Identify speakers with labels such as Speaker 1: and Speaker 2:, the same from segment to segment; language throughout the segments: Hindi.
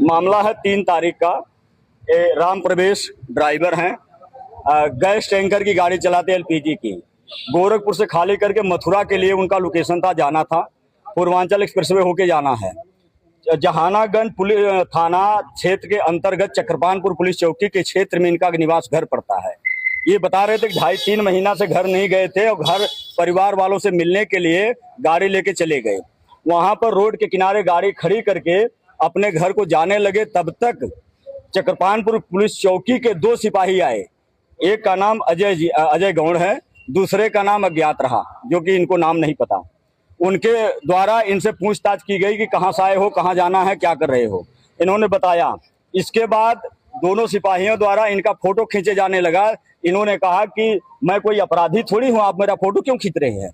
Speaker 1: मामला है 3 तारीख का। राम प्रवेश ड्राइवर हैं, गैस टैंकर की गाड़ी चलाते एलपीजी की। गोरखपुर से खाली करके मथुरा के लिए उनका लोकेशन था, जाना था। पूर्वांचल एक्सप्रेसवे होके जाना है। जहानागंज पुलिस थाना क्षेत्र के अंतर्गत चक्रपानपुर पुलिस चौकी के क्षेत्र में इनका निवास घर पड़ता है। ये बता रहे थे कि 2.5-3 महीना से घर नहीं गए थे और घर परिवार वालों से मिलने के लिए गाड़ी लेके चले गए। वहां पर रोड के किनारे गाड़ी खड़ी करके अपने घर को जाने लगे। तब तक चक्रपानपुर पुलिस चौकी के 2 सिपाही आए। एक का नाम अजय गौड़ है, दूसरे का नाम अज्ञात रहा, जो कि इनको नाम नहीं पता। उनके द्वारा इनसे पूछताछ की गई कि कहाँ से आए हो, कहाँ जाना है, क्या कर रहे हो। इन्होंने बताया। इसके बाद दोनों सिपाहियों द्वारा इनका फोटो खींचे जाने लगा। इन्होंने कहा कि मैं कोई अपराधी थोड़ी हूँ, आप मेरा फोटो क्यों खींच रहे हैं।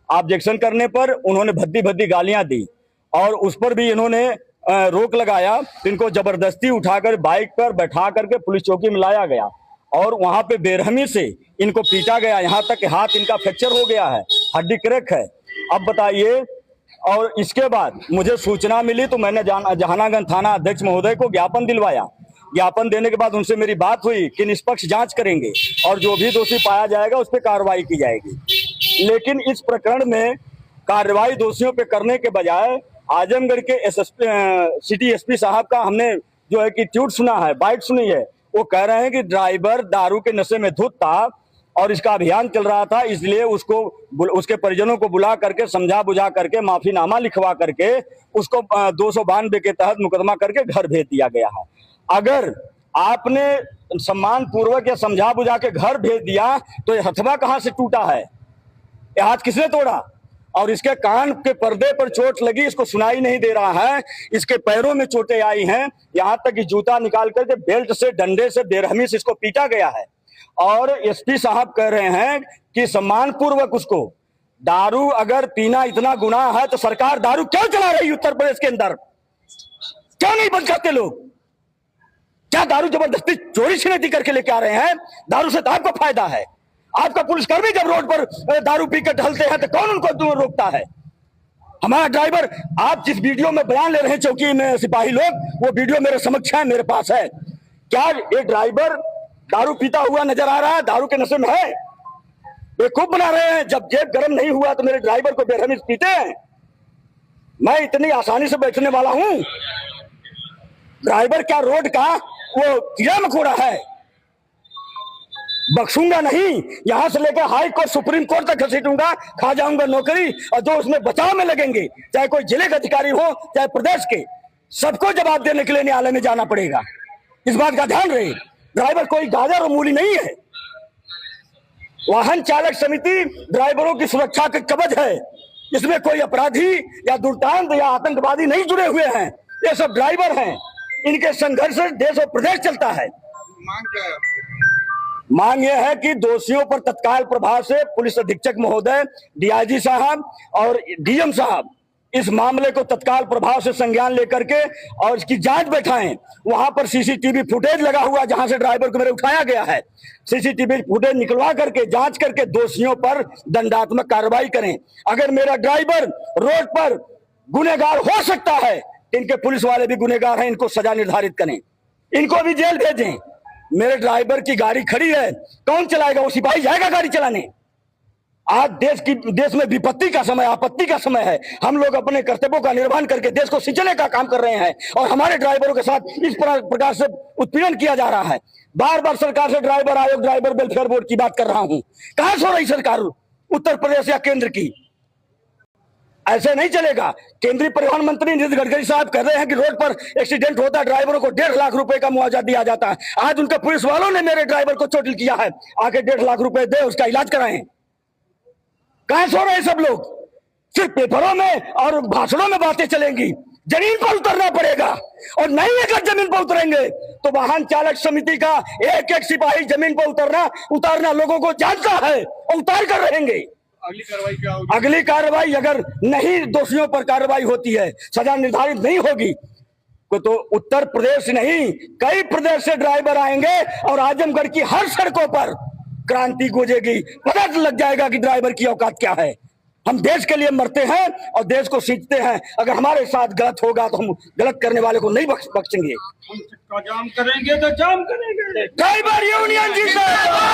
Speaker 1: ऑब्जेक्शन करने पर उन्होंने भद्दी भद्दी गालियां दी और उस पर भी इन्होंने रोक लगाया। इनको जबरदस्ती उठाकर बाइक पर बैठा करके पुलिस चौकी में लाया गया और वहां पे बेरहमी से इनको पीटा गया। यहाँ तक कि हाथ इनका फ्रैक्चर हो गया है, हड्डी क्रैक है। अब बताइए। और इसके बाद मुझे सूचना मिली तो मैंने जहानागंज थाना अध्यक्ष महोदय को ज्ञापन दिलवाया। ज्ञापन देने के बाद उनसे मेरी बात हुई कि निष्पक्ष जांच करेंगे और जो भी दोषी पाया जाएगा उस पर कार्रवाई की जाएगी। लेकिन इस प्रकरण में कार्रवाई दोषियों पे करने के बजाय आजमगढ़ के सिटी एसपी साहब का हमने जो है कि ट्वीट सुना है, बाइट सुनी है। वो कह रहे हैं कि ड्राइवर दारू के नशे में धुत था और इसका अभियान चल रहा था, इसलिए उसको उसके परिजनों को बुला करके समझा बुझा करके माफीनामा लिखवा करके उसको 292 के तहत मुकदमा करके घर भेज दिया गया है। अगर आपने सम्मान पूर्वक या समझा बुझा के घर भेज दिया तो ये हथवा कहां से टूटा है, ये हाथ किसने तोड़ा। और इसके कान के पर्दे पर चोट लगी, इसको सुनाई नहीं दे रहा है। इसके पैरों में चोटें आई हैं, यहाँ तक कि जूता निकाल करके बेल्ट से डंडे से बेरहमी से इसको पीटा गया है। और एसपी साहब कह रहे हैं कि सम्मान पूर्वक उसको, दारू अगर पीना इतना गुनाह है तो सरकार दारू क्यों चला रही उत्तर प्रदेश के अंदर, क्यों नहीं बंद करते लोग। क्या दारू जबरदस्ती चोरी छिनैती करके लेके आ रहे हैं। दारू से तो आपको फायदा है। आपका पुलिसकर्मी जब रोड पर दारू पीकर ढलते हैं तो कौन उनको रोकता है। हमारा ड्राइवर, आप जिस वीडियो में बयान ले रहे हैं चौकी में सिपाही लोग, वो वीडियो मेरे समक्ष है, मेरे पास है। क्या ये ड्राइवर दारू पीता हुआ नजर आ रहा है, दारू के नशे में है। ये खूब बना रहे हैं, जब जेब गर्म नहीं हुआ तो मेरे ड्राइवर को बेरहमी से पीते हैं। मैं इतनी आसानी से बैठने वाला हूं। ड्राइवर क्या रोड का वो कीड़ा मकोड़ा है, बख्शूंगा नहीं। यहां से लेकर हाई कोर्ट सुप्रीम कोर्ट तक घसीटूंगा, खा जाऊंगा नौकरी। और जो उसमें बचाव में लगेंगे, चाहे कोई जिले के अधिकारी हो चाहे प्रदेश के, सबको जवाब देने के लिए न्यायालय में जाना पड़ेगा। इस बात का ध्यान रहे। ड्राइवर कोई गाजर और मूली नहीं है। वाहन चालक समिति ड्राइवरों की सुरक्षा के कवच है। इसमें कोई अपराधी या दुर्दांत या आतंकवादी नहीं जुड़े हुए हैं। ये सब ड्राइवर हैं। इनके संघर्ष से देश और प्रदेश चलता है। मांग यह है कि दोषियों पर तत्काल प्रभाव से पुलिस अधीक्षक महोदय, डीआईजी साहब और डीएम साहब इस मामले को तत्काल प्रभाव से संज्ञान लेकर के और इसकी जांच बैठाएं। वहां पर सीसीटीवी फुटेज लगा हुआ, जहां से ड्राइवर को मेरे उठाया गया है। सीसीटीवी फुटेज निकलवा करके जांच करके दोषियों पर दंडात्मक कार्रवाई करें। अगर मेरा ड्राइवर रोड पर गुनहगार हो सकता है, इनके पुलिस वाले भी गुनहगार हैं, इनको सजा निर्धारित करें, इनको भी जेल भेजें। मेरे ड्राइवर की गाड़ी खड़ी है, कौन चलाएगा। वो सिपाही जाएगा गाड़ी चलाने। आज देश में विपत्ति का समय, आपत्ति का समय है। हम लोग अपने कर्तव्यों का निर्वहन करके देश को सिंचने का काम कर रहे हैं और हमारे ड्राइवरों के साथ इस प्रकार से उत्पीड़न किया जा रहा है। बार बार सरकार से ड्राइवर आयोग, ड्राइवर वेलफेयर बोर्ड की बात कर रहा हूं। कहां सो रही सरकार उत्तर प्रदेश या केंद्र की। ऐसे नहीं चलेगा। केंद्रीय परिवहन मंत्री नितिन गडकरी साहब कह रहे हैं कि रोड पर एक्सीडेंट होता है, ड्राइवरों को 1.5 लाख रुपए का मुआवजा दिया जाता है। आज उनके पुलिस वालों ने मेरे ड्राइवर को चोटिल किया है, आके 1.5 लाख रुपए दे, उसका इलाज कराएं। कहां सो रहे सब लोग। सिर्फ पेपरों में और भाषणों में बातें चलेंगी, जमीन पर उतरना पड़ेगा। और नहीं अगर जमीन पर उतरेंगे तो वाहन चालक समिति का एक एक सिपाही जमीन पर उतारना लोगों को जानता है और उतार कर रहेंगे।
Speaker 2: अगली कार्रवाई क्या होगी?
Speaker 1: अगली कार्रवाई अगर नहीं दोषियों पर कार्रवाई होती है, सजा निर्धारित नहीं होगी, तो उत्तर प्रदेश नहीं कई प्रदेश से ड्राइवर आएंगे और आजमगढ़ की हर सड़कों पर क्रांति गूंजेगी। पता लग जाएगा कि ड्राइवर की औकात क्या है। हम देश के लिए मरते हैं और देश को सींचते हैं। अगर हमारे साथ गलत होगा तो हम गलत करने वाले को नहीं बख्शेंगे।
Speaker 2: हम जाम करेंगे तो जाम करेंगे।
Speaker 1: ट्राइबल यूनियन जिंदाबाद।